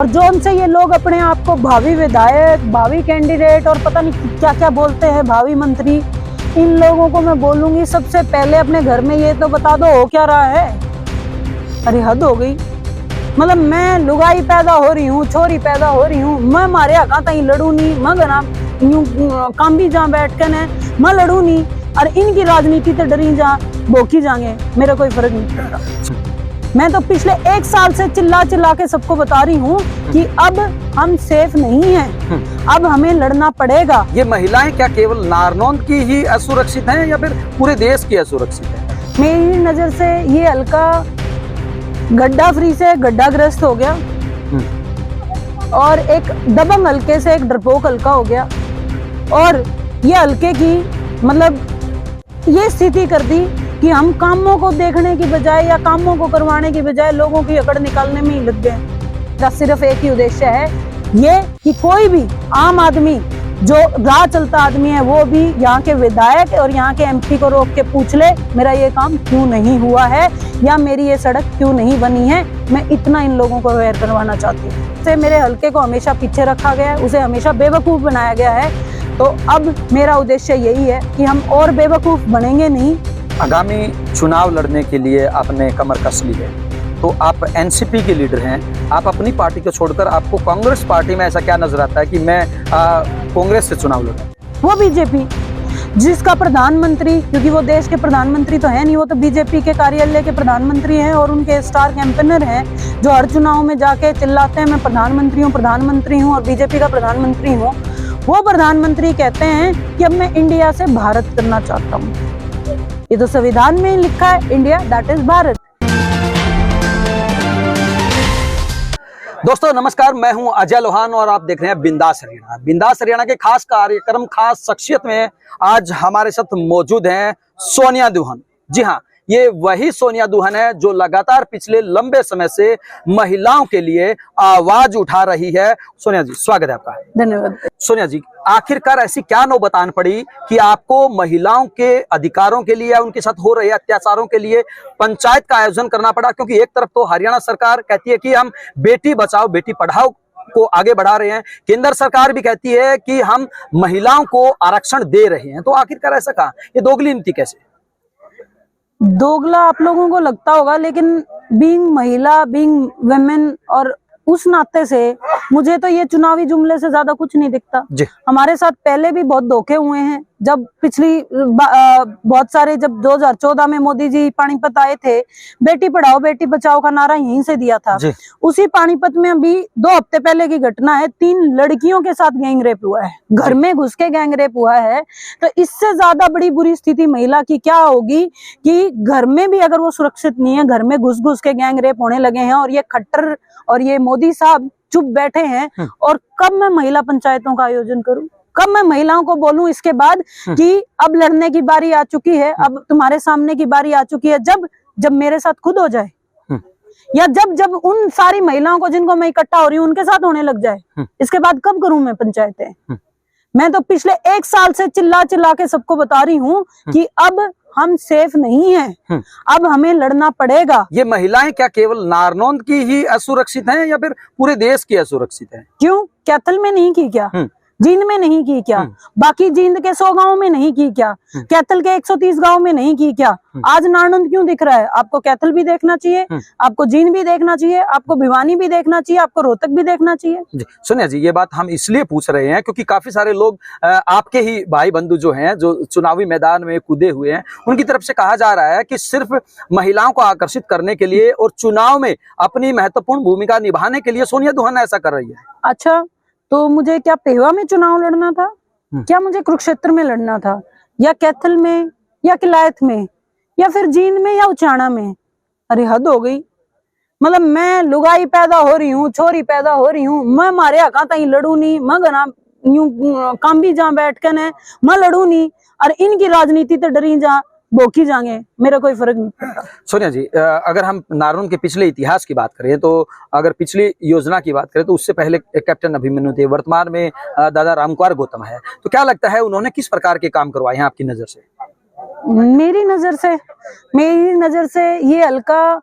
और जो उनसे ये लोग अपने आप को भावी विधायक, भावी कैंडिडेट और पता नहीं क्या क्या बोलते हैं, भावी मंत्री, इन लोगों को मैं बोलूंगी सबसे पहले अपने घर में ये तो बता दो हो क्या रहा है। अरे हद हो गई। मतलब मैं लुगाई पैदा हो रही हूँ, छोरी पैदा हो रही हूँ, मैं मारे हका तई लड़ू नहीं, मैं गना यूं काम भी जहाँ बैठ कर मैं लड़ू नहीं, और इनकी राजनीति तो डरी जा भोकी जाएंगे, मेरा कोई फर्क नहीं पड़ता। मैं तो पिछले 1 साल से चिल्ला चिल्ला के सबको बता रही हूँ कि अब हम सेफ नहीं हैं, अब हमें लड़ना पड़ेगा। ये महिलाएं क्या केवल नारनौंद की ही असुरक्षित हैं या फिर पूरे देश की असुरक्षित हैं? मेरी नजर से ये हल्का गड्ढा फ्री से गड्ढाग्रस्त हो गया और एक दबंग हल्के से एक डरपोक हल्का हो गया, और ये हल्के की मतलब ये स्थिति कर दी कि हम कामों को देखने की बजाय या कामों को करवाने की बजाय लोगों की अकड़ निकालने में ही लग गए। इसका सिर्फ एक ही उद्देश्य है ये कि कोई भी आम आदमी जो राह चलता आदमी है वो भी यहाँ के विधायक और यहाँ के एमपी को रोक के पूछ ले मेरा ये काम क्यों नहीं हुआ है या मेरी ये सड़क क्यों नहीं बनी है। मैं इतना इन लोगों को अवेयर करवाना चाहती हूँ। से मेरे हल्के को हमेशा पीछे रखा गया है, उसे हमेशा बेवकूफ बनाया गया है, तो अब मेरा उद्देश्य यही है कि हम और बेवकूफ बनेंगे नहीं। आगामी चुनाव लड़ने के लिए आपने कमर कस ली है, तो आप एनसीपी के लीडर हैं, आप अपनी पार्टी को छोड़कर आपको कांग्रेस पार्टी में ऐसा क्या नजर आता है कि मैं कांग्रेस से चुनाव लड़ूं? वो बीजेपी जिसका प्रधानमंत्री, क्योंकि वो देश के प्रधानमंत्री तो है नहीं, वो तो बीजेपी के कार्यालय के प्रधानमंत्री हैं और उनके स्टार कैंपेनर हैं जो हर चुनाव में जाके चिल्लाते हैं मैं प्रधानमंत्री हूँ और बीजेपी का प्रधानमंत्री हूँ। वो प्रधानमंत्री कहते हैं कि अब मैं इंडिया से भारत करना चाहता हूँ। ये तो संविधान में ही लिखा है, इंडिया दैट इज भारत। दोस्तों नमस्कार, मैं हूं अजय लोहान और आप देख रहे हैं बिंदास हरियाणा। बिंदास हरियाणा के खास कार्यक्रम, खास शख्सियत में आज हमारे साथ मौजूद हैं सोनिया दुहान। जी हाँ, ये वही सोनिया दुहान है जो लगातार पिछले लंबे समय से महिलाओं के लिए आवाज उठा रही है। सोनिया जी, स्वागत है आपका। धन्यवाद। सोनिया जी, आखिरकार ऐसी क्या नौबत आन पड़ी कि आपको महिलाओं के अधिकारों के लिए या उनके साथ हो रहे अत्याचारों के लिए पंचायत का आयोजन करना पड़ा? क्योंकि एक तरफ तो हरियाणा सरकार कहती है कि हम बेटी बचाओ बेटी पढ़ाओ को आगे बढ़ा रहे हैं, केंद्र सरकार भी कहती है कि हम महिलाओं को आरक्षण दे रहे हैं, तो आखिरकार ऐसा कहा? ये दोगली नीति कैसे? दोगला आप लोगों को लगता होगा, लेकिन बीइंग महिला, बीइंग वुमेन, और उस नाते से मुझे तो ये चुनावी जुमले से ज्यादा कुछ नहीं दिखता। हमारे साथ पहले भी बहुत धोखे हुए हैं। जब पिछली बहुत सारे, जब 2014 में मोदी जी पानीपत आए थे, बेटी पढ़ाओ बेटी बचाओ का नारा यहीं से दिया था। उसी पानीपत में अभी 2 हफ्ते पहले की घटना है, 3 लड़कियों के साथ गैंग रेप हुआ है, घर में घुस के गैंग रेप हुआ है। तो इससे ज्यादा बड़ी बुरी स्थिति महिला की क्या होगी कि घर में भी अगर वो सुरक्षित नहीं है, घर में घुस घुस के गैंग रेप होने लगे हैं, और ये खट्टर और ये मोदी साहब चुप बैठे हैं। और कब मैं महिला पंचायतों का आयोजन करूं, कब मैं महिलाओं को बोलूं इसके बाद कि अब लड़ने की बारी आ चुकी है, अब तुम्हारे सामने की बारी आ चुकी है, जब मेरे साथ खुद हो जाए, या जब उन सारी महिलाओं को जिनको मैं इकट्ठा हो रही हूँ उनके साथ होने लग जाए, इसके बाद कब करूं मैं पंचायतें? मैं तो पिछले 1 साल से चिल्ला चिल्ला के सबको बता रही हूँ कि अब हम सेफ नहीं हैं, अब हमें लड़ना पड़ेगा। ये महिलाएं क्या केवल नारनौंद की ही असुरक्षित हैं या फिर पूरे देश की असुरक्षित हैं? क्यों? कैथल में नहीं की क्या? जींद में नहीं की क्या? बाकी जींद के 100 गांव में नहीं की क्या? कैथल के 130 गांव में नहीं की क्या? आज नारनौंद क्यों दिख रहा है? आपको कैथल भी देखना चाहिए, आपको जींद भी देखना चाहिए, आपको भिवानी भी देखना चाहिए, आपको रोहतक भी देखना चाहिए। सोनिया जी, ये बात हम इसलिए पूछ रहे हैं क्योंकि काफी सारे लोग आपके ही भाई बंधु जो हैं, जो चुनावी मैदान में कूदे हुए हैं, उनकी तरफ से कहा जा रहा है कि सिर्फ महिलाओं को आकर्षित करने के लिए और चुनाव में अपनी महत्वपूर्ण भूमिका निभाने के लिए सोनिया दुहान ऐसा कर रही है। अच्छा, तो मुझे क्या पेहवा में चुनाव लड़ना था? क्या मुझे कुरुक्षेत्र में लड़ना था, या कैथल में, या किलायत में, या फिर जींद में, या उचाना में? अरे हद हो गई। मतलब मैं लुगाई पैदा हो रही हूँ, छोरी पैदा हो रही हूँ, मैं मारे हका तई लड़ू नहीं, मैं गना यूं काम भी जहाँ बैठ कर मैं लड़ू नहीं, और इनकी राजनीति तो डरी जा भोकी जाएंगे, मेरा कोई फर्क नहीं पड़ता। सोनिया जी, अगर हम नारनौंद के पिछले इतिहास की बात करें, तो अगर पिछली योजना की बात करें तो उससे पहले कैप्टन अभिमन्यु थे, वर्तमान में दादा रामकुमार गौतम है, तो क्या लगता है उन्होंने किस प्रकार के काम करवाए हैं आपकी नजर से? मेरी नजर से ये हल्का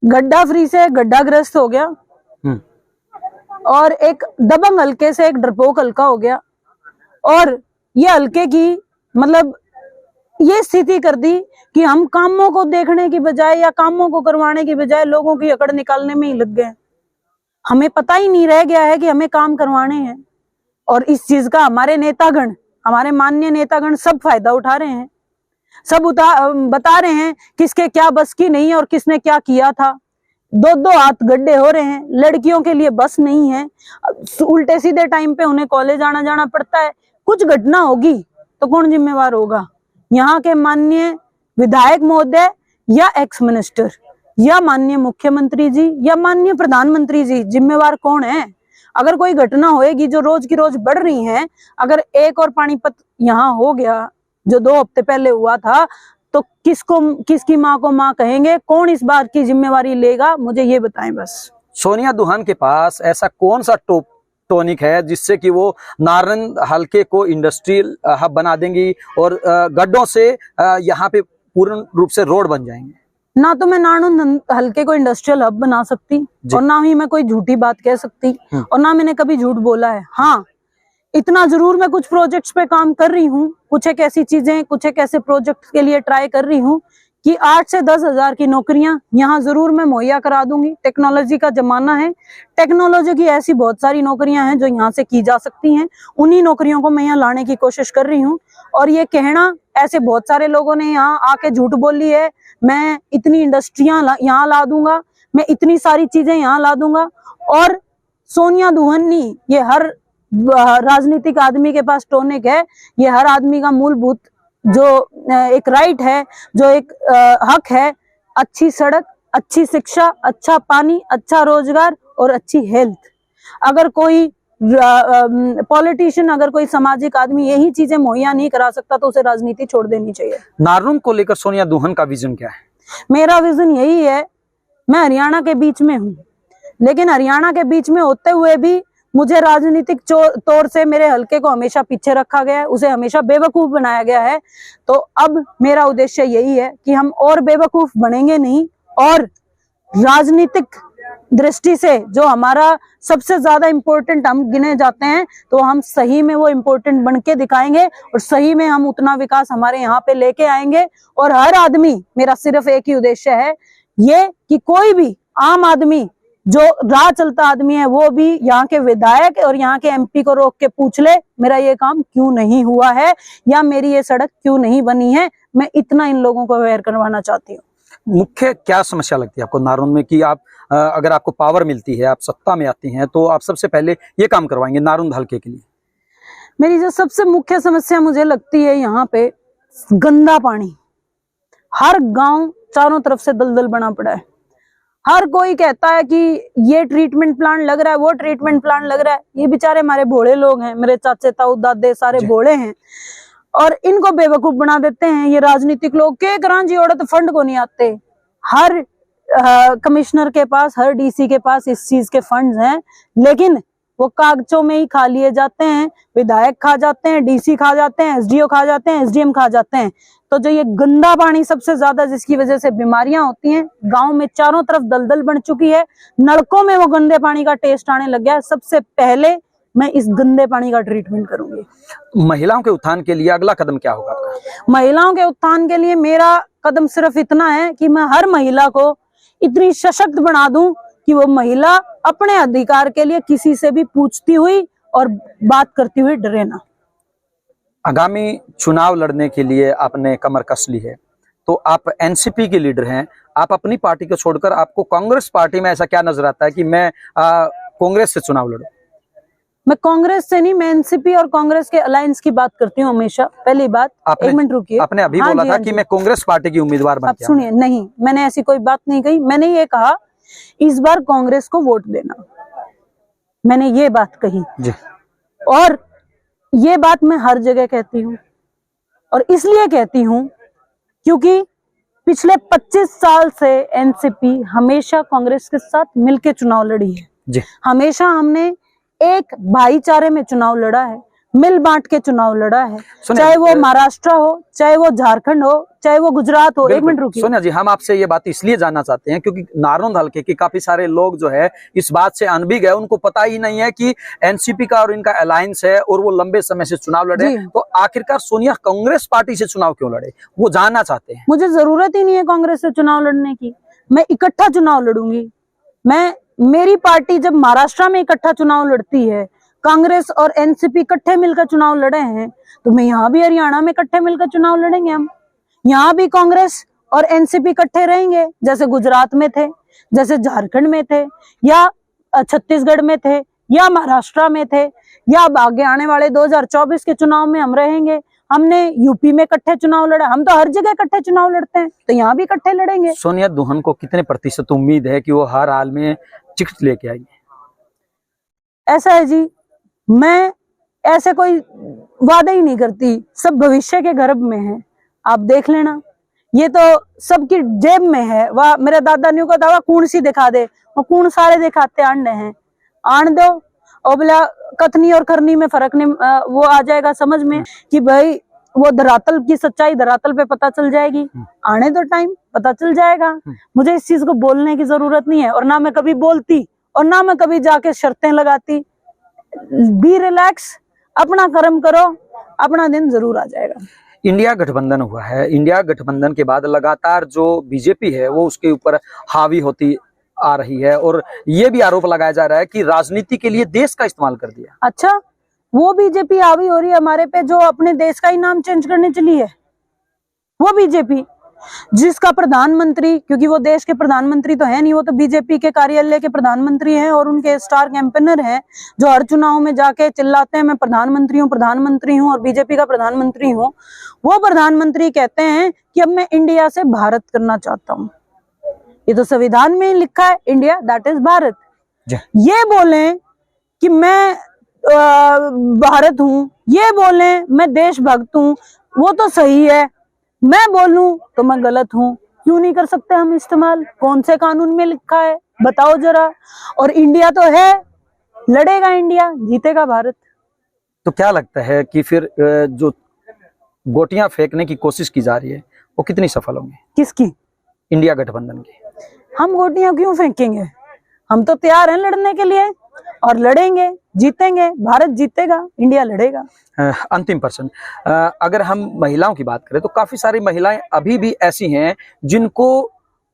गड्ढा फ्री से गड्ढाग्रस्त हो गया और एक दबंग हल्के से एक डरपोक हल्का हो गया, और ये हल्के की मतलब ये स्थिति कर दी कि हम कामों को देखने की बजाय या कामों को करवाने की बजाय लोगों की अकड़ निकालने में ही लग गए। हमें पता ही नहीं रह गया है कि हमें काम करवाने हैं, और इस चीज का हमारे नेतागण, हमारे माननीय नेतागण सब फायदा उठा रहे हैं, सब बता रहे हैं किसके क्या बस की नहीं है और किसने क्या किया था। 2-2 हाथ गड्ढे हो रहे हैं, लड़कियों के लिए बस नहीं है, उल्टे सीधे टाइम पे उन्हें कॉलेज आना जाना पड़ता है। कुछ घटना होगी तो कौन जिम्मेवार होगा? यहाँ के माननीय विधायक महोदय या एक्स मिनिस्टर या माननीय मुख्यमंत्री जी या माननीय प्रधानमंत्री जी? जिम्मेवार कौन है? अगर कोई घटना होएगी जो रोज की रोज बढ़ रही है, अगर एक और पानीपत यहाँ हो गया जो 2 हफ्ते पहले हुआ था, तो किसकी माँ को माँ कहेंगे? कौन इस बात की जिम्मेवारी लेगा? मुझे ये बताएं बस। सोनिया दुहान के पास ऐसा कौन सा टॉनिक है जिससे कि वो नारनंद हलके को इंडस्ट्रियल हब बना देंगी और गड्ढों से यहाँ पे पूर्ण रूप से रोड बन जाएंगे? ना तो मैं नारनंद हलके को इंडस्ट्रियल हब बना सकती और ना ही मैं कोई झूठी बात कह सकती, और ना मैंने कभी झूठ बोला है। हाँ, इतना जरूर मैं कुछ प्रोजेक्ट्स पे काम कर रही हूँ, कुछ एक ऐसी चीजें, कुछ एक ऐसे प्रोजेक्ट के लिए ट्राई कर रही हूँ कि 8 से 10 हजार की नौकरियां यहाँ जरूर मैं मुहैया करा दूंगी। टेक्नोलॉजी का जमाना है, टेक्नोलॉजी की ऐसी बहुत सारी नौकरियां हैं जो यहाँ से की जा सकती हैं, उन्हीं नौकरियों को मैं यहाँ लाने की कोशिश कर रही हूँ। और ये कहना, ऐसे बहुत सारे लोगों ने यहाँ आके झूठ बोली है, मैं इतनी इंडस्ट्रियां यहाँ ला दूंगा, मैं इतनी सारी चीजें यहाँ ला दूंगा। और सोनिया दुहान नहीं, ये हर राजनीतिक आदमी के पास टॉनिक है, ये हर आदमी का मूलभूत जो एक राइट है, जो एक हक है, अच्छी सड़क, अच्छी शिक्षा, अच्छा पानी, अच्छा रोजगार और अच्छी हेल्थ। अगर कोई पॉलिटिशियन, अगर कोई सामाजिक आदमी यही चीजें मुहैया नहीं करा सकता तो उसे राजनीति छोड़ देनी चाहिए। नारनून को लेकर सोनिया दुहान का विजन क्या है? मेरा विजन यही है, मैं हरियाणा के बीच में हूँ, लेकिन हरियाणा के बीच में होते हुए भी मुझे राजनीतिक तौर से मेरे हलके को हमेशा पीछे रखा गया है, उसे हमेशा बेवकूफ बनाया गया है। तो अब मेरा उद्देश्य यही है कि हम और बेवकूफ बनेंगे नहीं, और राजनीतिक दृष्टि से जो हमारा सबसे ज्यादा इम्पोर्टेंट हम गिने जाते हैं, तो हम सही में वो इम्पोर्टेंट बन के दिखाएंगे और सही में हम उतना विकास हमारे यहाँ पे लेके आएंगे। और हर आदमी, मेरा सिर्फ एक ही उद्देश्य है ये कि कोई भी आम आदमी जो राह चलता आदमी है वो भी यहाँ के विधायक और यहाँ के एमपी को रोक के पूछ ले, मेरा ये काम क्यों नहीं हुआ है या मेरी ये सड़क क्यों नहीं बनी है। मैं इतना इन लोगों को अवेयर करवाना चाहती हूँ। मुख्य क्या समस्या लगती है आपको नारनून में कि आप अगर आपको पावर मिलती है, आप सत्ता में आती हैं, तो आप सबसे पहले ये काम करवाएंगे नारनून हलके के लिए? मेरी जो सबसे मुख्य समस्या मुझे लगती है यहाँ पे, गंदा पानी। हर गांव चारों तरफ से दलदल बना पड़ा है। हर कोई कहता है कि ये ट्रीटमेंट प्लांट लग रहा है, वो ट्रीटमेंट प्लांट लग रहा है। ये बेचारे हमारे भोले लोग हैं, मेरे चाचे ताऊ दादे सारे भोले हैं, और इनको बेवकूफ बना देते हैं ये राजनीतिक लोग के करांची औरत फंड को नहीं आते। हर कमिश्नर के पास, हर डीसी के पास इस चीज के फंड्स हैं, लेकिन वो कागजों में ही खा लिए जाते हैं। विधायक खा जाते हैं, डीसी खा जाते हैं, एसडीओ खा जाते हैं, एसडीएम खा जाते हैं। तो जो ये गंदा पानी सबसे ज्यादा जिसकी वजह से बीमारियां होती हैं, गांव में चारों तरफ दलदल बन चुकी है, नलकों में वो गंदे पानी का टेस्ट आने लग गया है। सबसे पहले मैं इस गंदे पानी का ट्रीटमेंट करूंगी। महिलाओं के उत्थान के लिए अगला कदम क्या होगा आपका? महिलाओं के उत्थान के लिए मेरा कदम सिर्फ इतना है कि मैं हर महिला को इतनी सशक्त बना दूं कि वो महिला अपने अधिकार के लिए किसी से भी पूछती हुई और बात करती हुई डरे ना। आगामी चुनाव लड़ने के लिए आपने कमर कस ली है, तो आप एनसीपी के लीडर हैं, आप अपनी पार्टी को छोड़कर आपको कांग्रेस पार्टी में ऐसा क्या नजर आता है कि मैं कांग्रेस से चुनाव लड़ूं? मैं कांग्रेस से नहीं, मैं एनसीपी और कांग्रेस के अलायंस की बात करती हूँ हमेशा। पहली बात, एक मिनट रुकिए। आपने अभी बोला था कि मैं कांग्रेस पार्टी की उम्मीदवार बन के सुनिए, नहीं, मैंने ऐसी कोई बात नहीं कही। मैंने ये कहा इस बार कांग्रेस को वोट देना, मैंने ये बात कही जी। और ये बात मैं हर जगह कहती हूँ, और इसलिए कहती हूँ क्योंकि पिछले 25 साल से एनसीपी हमेशा कांग्रेस के साथ मिलकर चुनाव लड़ी है जी। हमेशा हमने एक भाईचारे में चुनाव लड़ा है, मिल बांट के चुनाव लड़ा है, चाहे वो महाराष्ट्र हो, चाहे वो झारखंड हो, चाहे वो गुजरात हो। एक मिनट रुकिए सोनिया जी, हम आपसे ये बात इसलिए जानना चाहते हैं क्योंकि नारनौंद हल्के के काफी सारे लोग जो है इस बात से अनभिज्ञ है, उनको पता ही नहीं है कि एनसीपी का और इनका अलायंस है और वो लंबे समय से चुनाव लड़े। तो आखिरकार सोनिया कांग्रेस पार्टी से चुनाव क्यों लड़े, वो जानना चाहते हैं। मुझे जरूरत ही नहीं है कांग्रेस से चुनाव लड़ने की, मैं इकट्ठा चुनाव लड़ूंगी। मेरी पार्टी जब महाराष्ट्र में इकट्ठा चुनाव लड़ती है, कांग्रेस और एनसीपी इकट्ठे मिलकर चुनाव लड़े हैं, तो मैं यहाँ भी हरियाणा में इकट्ठे मिलकर चुनाव लड़ेंगे। हम यहाँ भी कांग्रेस और एनसीपी इकट्ठे रहेंगे, जैसे गुजरात में थे, जैसे झारखंड में थे, या छत्तीसगढ़ में थे, या महाराष्ट्र में थे, या अब आगे आने वाले 2024 के चुनाव में हम रहेंगे। हमने यूपी में इकट्ठे चुनाव लड़ा, हम तो हर जगह इकट्ठे चुनाव लड़ते हैं, तो यहाँ भी इकट्ठे लड़ेंगे। सोनिया दुल्हन को कितने प्रतिशत उम्मीद है कि वो हर हाल में टिकट लेके आएगी? ऐसा है जी, मैं ऐसे कोई वादा ही नहीं करती, सब भविष्य के गर्भ में है, आप देख लेना। ये तो सबकी जेब में है। वह मेरे दादा न्यू का दावा कूण सी दिखा दे, वो कूण सारे दिखाते आंडे हैं, आन दो और बोला कथनी और करनी में फर्क नहीं, वो आ जाएगा समझ में कि भाई वो धरातल की सच्चाई धरातल पे पता चल जाएगी। आने दो टाइम, पता चल जाएगा। मुझे इस चीज को बोलने की जरूरत नहीं है, और ना मैं कभी बोलती और ना मैं कभी जाके शर्तें लगाती। बी रिलैक्स, अपना कर्म करो, अपना दिन जरूर आ जाएगा। इंडिया गठबंधन हुआ है, इंडिया गठबंधन के बाद लगातार जो बीजेपी है वो उसके ऊपर हावी होती आ रही है, और ये भी आरोप लगाया जा रहा है कि राजनीति के लिए देश का इस्तेमाल कर दिया। अच्छा, वो बीजेपी हावी हो रही है हमारे पे जो अपने देश का ही नाम चेंज करने चली है। वो बीजेपी जिसका प्रधानमंत्री, क्योंकि वो देश के प्रधानमंत्री तो है नहीं, वो तो बीजेपी के कार्यालय के प्रधानमंत्री हैं और उनके स्टार कैंपेनर हैं, जो हर चुनाव में जाके चिल्लाते हैं मैं प्रधानमंत्री हूँ और बीजेपी का प्रधानमंत्री हूँ। वो प्रधानमंत्री कहते हैं कि अब मैं इंडिया से भारत करना चाहता हूँ। ये तो संविधान में ही लिखा है, इंडिया दैट इज भारत। ये बोले कि मैं भारत हूँ, ये बोले मैं देशभक्त हूँ, वो तो सही है। मैं बोलूं तो मैं गलत हूँ, क्यों नहीं कर सकते हम इस्तेमाल? कौन से कानून में लिखा है बताओ जरा। और इंडिया तो है, लड़ेगा इंडिया, जीतेगा भारत। तो क्या लगता है कि फिर जो गोटियां फेंकने की कोशिश की जा रही है वो कितनी सफल होंगी? किसकी? इंडिया गठबंधन की। हम गोटियां क्यों फेंकेंगे? हम तो तैयार हैं लड़ने के लिए और लड़ेंगे, जीतेंगे, भारत जीतेगा, इंडिया लड़ेगा। अंतिम प्रश्न, अगर हम महिलाओं की बात करें तो काफी सारी महिलाएं अभी भी ऐसी हैं जिनको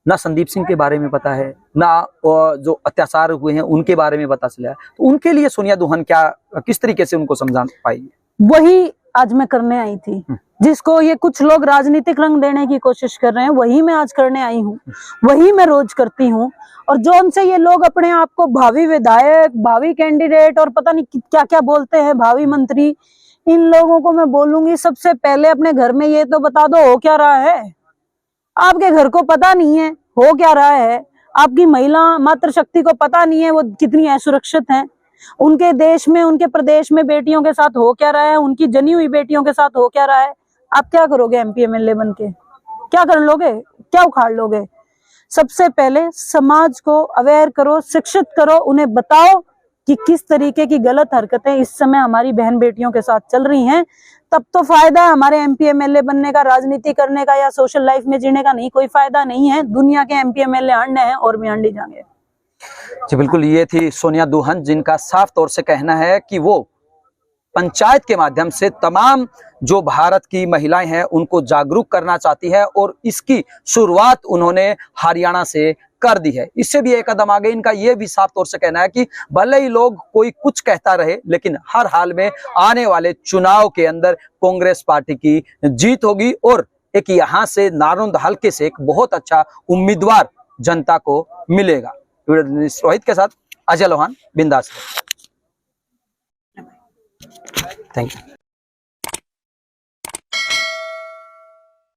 ना संदीप सिंह के बारे में पता है, ना जो अत्याचार हुए हैं उनके बारे में पता चला है। तो उनके लिए सोनिया दुल्हन क्या किस तरीके से उनको समझा पाएगी? वही आज मैं करने आई थी, जिसको ये कुछ लोग राजनीतिक रंग देने की कोशिश कर रहे हैं, वही मैं आज करने आई हूँ, वही मैं रोज करती हूँ। और जो उनसे ये लोग अपने आप को भावी विधायक, भावी कैंडिडेट और पता नहीं क्या क्या बोलते हैं, भावी मंत्री, इन लोगों को मैं बोलूंगी सबसे पहले अपने घर में ये तो बता दो हो क्या रहा है। आपके घर को पता नहीं है हो क्या रहा है, आपकी महिला मातृशक्ति को पता नहीं है वो कितनी असुरक्षित है, उनके देश में उनके प्रदेश में बेटियों के साथ हो क्या रहा है, उनकी जनी हुई बेटियों के साथ हो क्या रहा है। आप क्या करोगे एमपी एमएलए बन के? क्या कर लोगे? क्या उखाड़ लोगे? सबसे पहले समाज को अवेयर करो, शिक्षित करो, उन्हें बताओ कि किस तरीके की गलत हरकतें इस समय हमारी बहन बेटियों के साथ चल रही हैं। तब तो फायदा है हमारे एमपी एमएलए बनने का, राजनीति करने का या सोशल लाइफ में जीने का। नहीं, कोई फायदा नहीं है। दुनिया के एमपी एमएलए आंडे हैं और भी आंडी जाएंगे। जी बिल्कुल, ये थी सोनिया दुल्हन, जिनका साफ तौर से कहना है कि वो पंचायत के माध्यम से तमाम जो भारत की महिलाएं हैं उनको जागरूक करना चाहती है, और इसकी शुरुआत उन्होंने हरियाणा से कर दी है। इससे भी एक कदम आगे इनका ये भी साफ तौर से कहना है कि भले ही लोग कोई कुछ कहता रहे, लेकिन हर हाल में आने वाले चुनाव के अंदर कांग्रेस पार्टी की जीत होगी, और एक यहाँ से नारनौंद हल्के से एक बहुत अच्छा उम्मीदवार जनता को मिलेगा। रोहित के साथ अजय लोहान, बिंदास। Thank you.